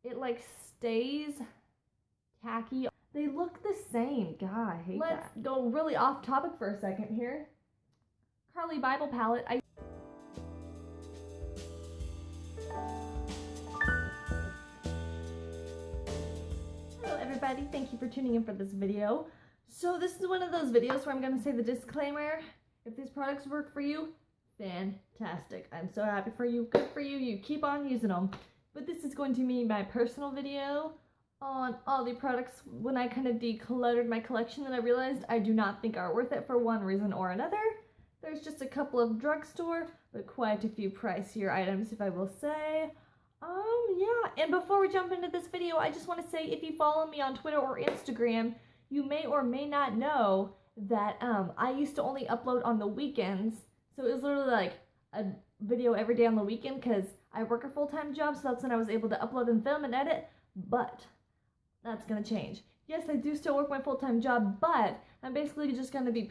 it like stays tacky. They look the same. God, I hate that. Let's go really off topic for a second here. Carly Bible palette. Hello everybody, thank you for tuning in for this video. So this is one of those videos where I'm going to say the disclaimer. If these products work for you, fantastic. I'm so happy for you. Good for you. You keep on using them. But this is going to be my personal video on all the products when I kind of decluttered my collection and I realized I do not think are worth it for one reason or another. There's just a couple of drugstore, but quite a few pricier items, if I will say. Yeah, and before we jump into this video, I just want to say if you follow me on Twitter or Instagram, you may or may not know that I used to only upload on the weekends. So it was literally like a video every day on the weekend because I work a full-time job, so that's when I was able to upload and film and edit. But that's going to change. Yes, I do still work my full-time job, but I'm basically just going to be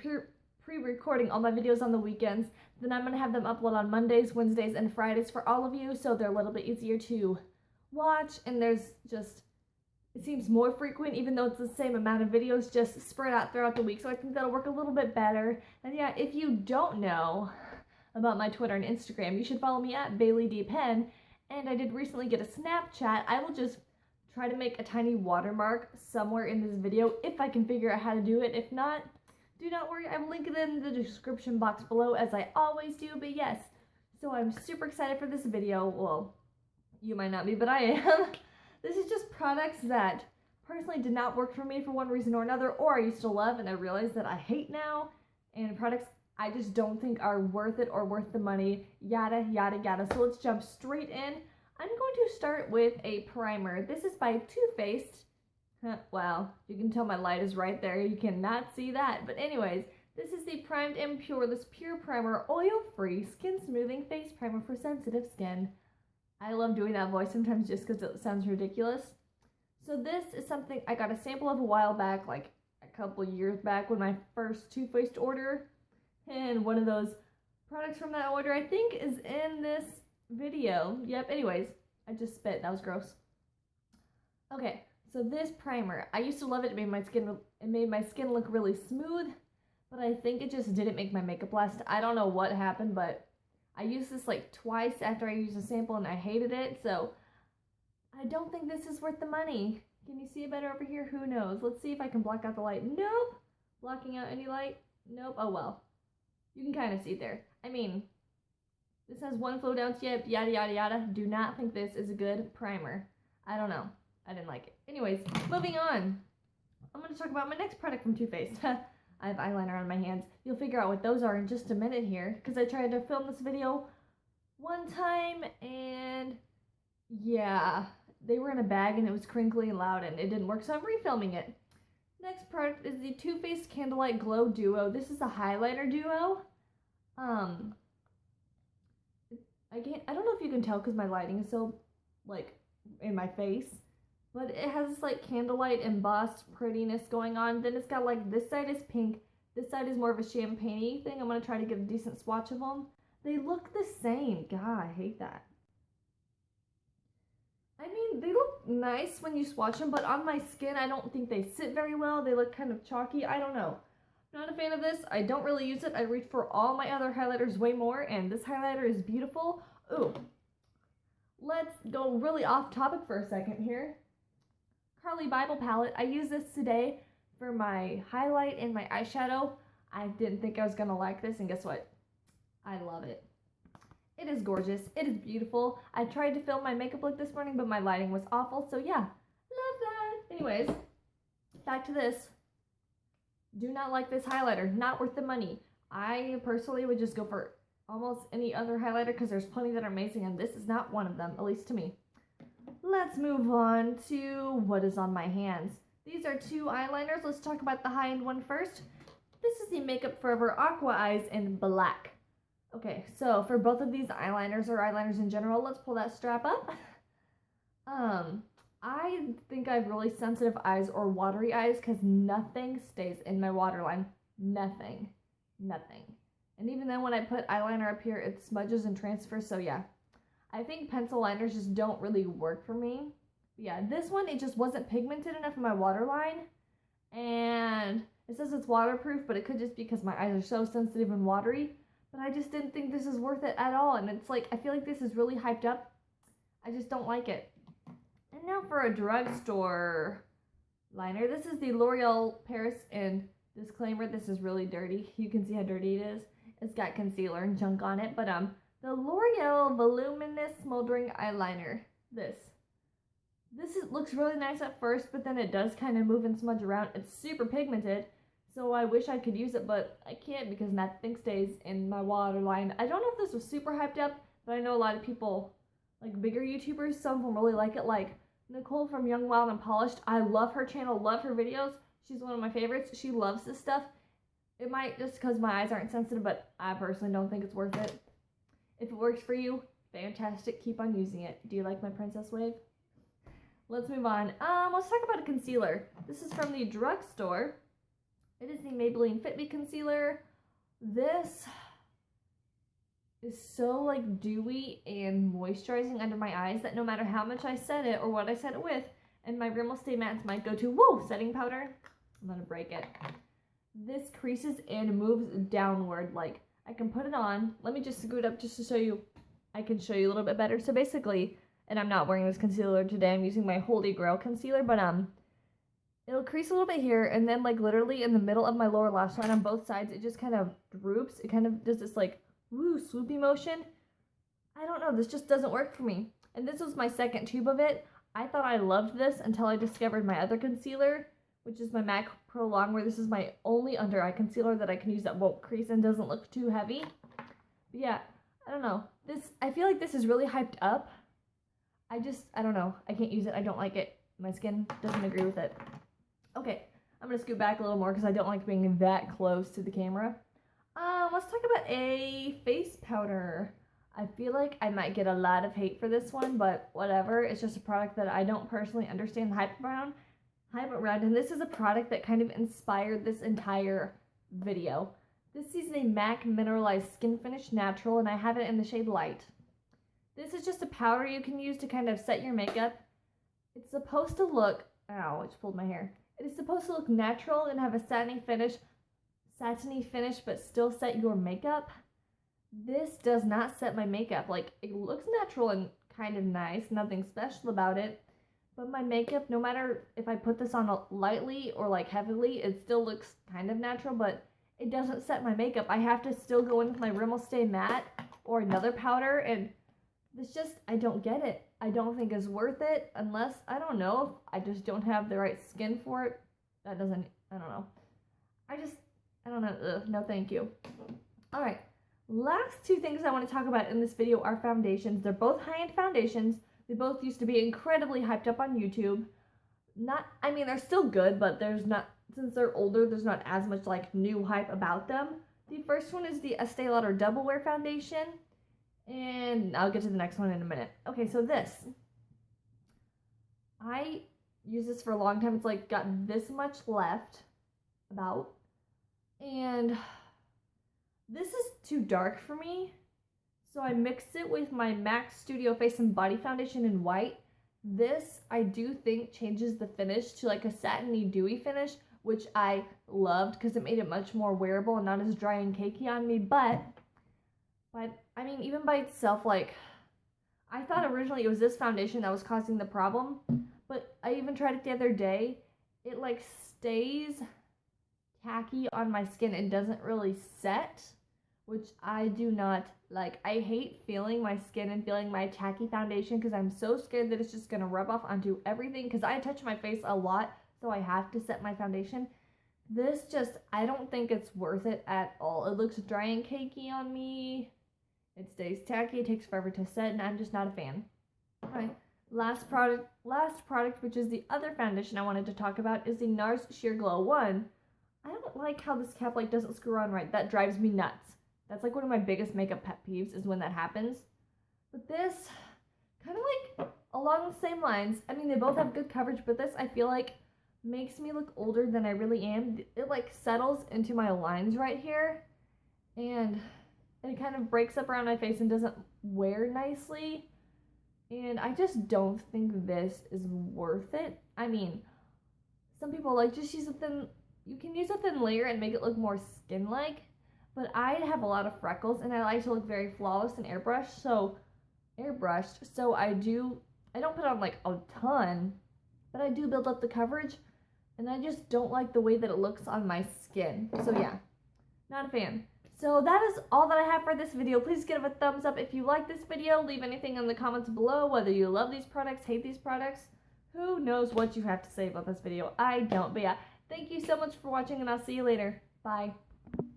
pre-recording all my videos on the weekends. Then I'm going to have them upload on Mondays, Wednesdays, and Fridays for all of you, so they're a little bit easier to watch, and there's just, it seems more frequent, even though it's the same amount of videos, just spread out throughout the week, so I think that'll work a little bit better. And yeah, if you don't know about my Twitter and Instagram, you should follow me at Bailey D. Penn, and I did recently get a Snapchat. I will just try to make a tiny watermark somewhere in this video if I can figure out how to do it. If not, do not worry, I will link it in the description box below as I always do. But yes, so I'm super excited for this video. Well, you might not be, but I am. This is just products that personally did not work for me for one reason or another, or I used to love and I realized that I hate now, and products I just don't think are worth it or worth the money, yada, yada, yada. So let's jump straight in. I'm going to start with a primer. This is by Too Faced. Wow, you can tell my light is right there. You cannot see that. But anyways, this is the Primed and Pureless Pure Primer Oil-Free Skin Smoothing Face Primer for Sensitive Skin. I love doing that voice sometimes just because it sounds ridiculous. So this is something I got a sample of a while back, like a couple years back when my first Too Faced order. And one of those products from that order, I think, is in this video. Yep, anyways, I just spit. That was gross. Okay, so this primer, I used to love it. It made my skin look really smooth, but I think it just didn't make my makeup last. I don't know what happened, but I used this like twice after I used a sample and I hated it, so I don't think this is worth the money. Can you see it better over here? Who knows? Let's see if I can block out the light. Nope. Blocking out any light? Nope. Oh well. You can kind of see there. I mean, this has one flow down tip, yada, yada, yada. Do not think this is a good primer. I don't know. I didn't like it. Anyways, moving on. I'm going to talk about my next product from Too Faced. I have eyeliner on my hands. You'll figure out what those are in just a minute here, because I tried to film this video one time, and yeah, they were in a bag, and it was crinkly and loud, and it didn't work, so I'm refilming it. Next product is the Too Faced Candlelight Glow Duo. This is a highlighter duo. I don't know if you can tell because my lighting is so, like, in my face. But it has this, like, candlelight embossed prettiness going on. Then it's got, like, this side is pink. This side is more of a champagne-y thing. I'm going to try to get a decent swatch of them. They look the same. God, I hate that. I mean, they look nice when you swatch them, but on my skin, I don't think they sit very well. They look kind of chalky. I don't know. Not a fan of this. I don't really use it. I reach for all my other highlighters way more, and this highlighter is beautiful. Ooh. Let's go really off topic for a second here. Carly Bible palette. I use this today for my highlight and my eyeshadow. I didn't think I was going to like this, and guess what? I love it. It is gorgeous. It is beautiful. I tried to film my makeup look this morning, but my lighting was awful, so yeah. Love that. Anyways, back to this. Do not like this highlighter. Not worth the money. I personally would just go for almost any other highlighter because there's plenty that are amazing, and this is not one of them, at least to me. Let's move on to what is on my hands. These are two eyeliners. Let's talk about the high-end one first. This is the Makeup Forever Aqua Eyes in black. Okay, so for both of these eyeliners, or eyeliners in general, let's pull that strap up. I think I have really sensitive eyes or watery eyes because nothing stays in my waterline. Nothing. Nothing. And even then when I put eyeliner up here, it smudges and transfers, so yeah. I think pencil liners just don't really work for me Yeah, this one, it just wasn't pigmented enough in my waterline. And it says it's waterproof, but it could just be because my eyes are so sensitive and watery. But I just didn't think this is worth it at all. And it's like, I feel like this is really hyped up. I just don't like it. And now for a drugstore liner. This is the L'Oreal Paris, and disclaimer, this is really dirty. You can see how dirty it is. It's got concealer and junk on it. But the L'Oreal Voluminous Smoldering Eyeliner. This looks really nice at first, but then it does kind of move and smudge around. It's super pigmented, so I wish I could use it, but I can't because nothing stays in my waterline. I don't know if this was super hyped up, but I know a lot of people, like bigger YouTubers, some of them really like it, like Nicole from Young, Wild, and Polished. I love her channel, love her videos. She's one of my favorites. She loves this stuff. It might just because my eyes aren't sensitive, but I personally don't think it's worth it. If it works for you, fantastic. Keep on using it. Do you like my princess wave? Let's move on. Let's talk about a concealer. This is from the drugstore. It is the Maybelline Fit Me Concealer. This is so like dewy and moisturizing under my eyes that no matter how much I set it or what I set it with, and my Rimmel Stay Matte's might go to, whoa, setting powder. I'm gonna break it. This creases and moves downward. Like, I can put it on. Let me just scoot up just to show you. I can show you a little bit better. So basically, and I'm not wearing this concealer today. I'm using my Holy Grail concealer, but it'll crease a little bit here, and then like literally in the middle of my lower lash line on both sides, it just kind of droops. It kind of does this like woo swoopy motion. I don't know. This just doesn't work for me. And this was my second tube of it. I thought I loved this until I discovered my other concealer, which is my MAC Pro Longwear. This is my only under eye concealer that I can use that won't crease and doesn't look too heavy. But yeah, I don't know. I feel like this is really hyped up. I don't know. I can't use it. I don't like it. My skin doesn't agree with it. Okay, I'm going to scoot back a little more because I don't like being that close to the camera. Let's talk about a face powder. I feel like I might get a lot of hate for this one, but whatever. It's just a product that I don't personally understand the hype around. And this is a product that kind of inspired this entire video. This is a MAC Mineralized Skin Finish Natural, and I have it in the shade Light. This is just a powder you can use to kind of set your makeup. It's supposed to look, ow, I just pulled my hair. It is supposed to look natural and have a satiny finish, but still set your makeup. This does not set my makeup. Like, it looks natural and kind of nice, nothing special about it. But my makeup, no matter if I put this on lightly or like heavily, it still looks kind of natural, but it doesn't set my makeup. I have to still go in with my Rimmel Stay Matte or another powder, and this just, I don't get it. I don't think it's worth it unless, I don't know, if I just don't have the right skin for it. That doesn't, I don't know. I don't know. Ugh, no thank you. Alright, last two things I want to talk about in this video are foundations. They're both high-end foundations. They both used to be incredibly hyped up on YouTube. They're still good, but there's not, since they're older, there's not as much like new hype about them. The first one is the Estee Lauder Double Wear Foundation. And I'll get to the next one in a minute. Okay, so this. I use this for a long time. It's like got this much left, about. And this is too dark for me. So I mixed it with my MAC Studio Face and Body Foundation in white. This, I do think, changes the finish to like a satiny, dewy finish, which I loved because it made it much more wearable and not as dry and cakey on me. But I mean, even by itself, like, I thought originally it was this foundation that was causing the problem, but I even tried it the other day. It, like, stays tacky on my skin and doesn't really set, which I do not like. I hate feeling my skin and feeling my tacky foundation because I'm so scared that it's just going to rub off onto everything because I touch my face a lot, so I have to set my foundation. This just, I don't think it's worth it at all. It looks dry and cakey on me. It stays tacky, it takes forever to set, and I'm just not a fan. Alright, last product, which is the other foundation I wanted to talk about, is the NARS Sheer Glow 1. I don't like how this cap like doesn't screw on right. That drives me nuts. That's like one of my biggest makeup pet peeves is when that happens. But this, kind of like along the same lines, I mean, they both have good coverage, but this I feel like makes me look older than I really am. It like settles into my lines right here, and it kind of breaks up around my face and doesn't wear nicely. And I just don't think this is worth it. I mean, some people like just use a thin, you can use a thin layer and make it look more skin-like. But I have a lot of freckles and I like to look very flawless and airbrushed. So I don't put on like a ton, but I do build up the coverage. And I just don't like the way that it looks on my skin. So yeah, not a fan. So that is all that I have for this video. Please give it a thumbs up if you like this video. Leave anything in the comments below, whether you love these products, hate these products. Who knows what you have to say about this video? I don't. But yeah, thank you so much for watching and I'll see you later. Bye.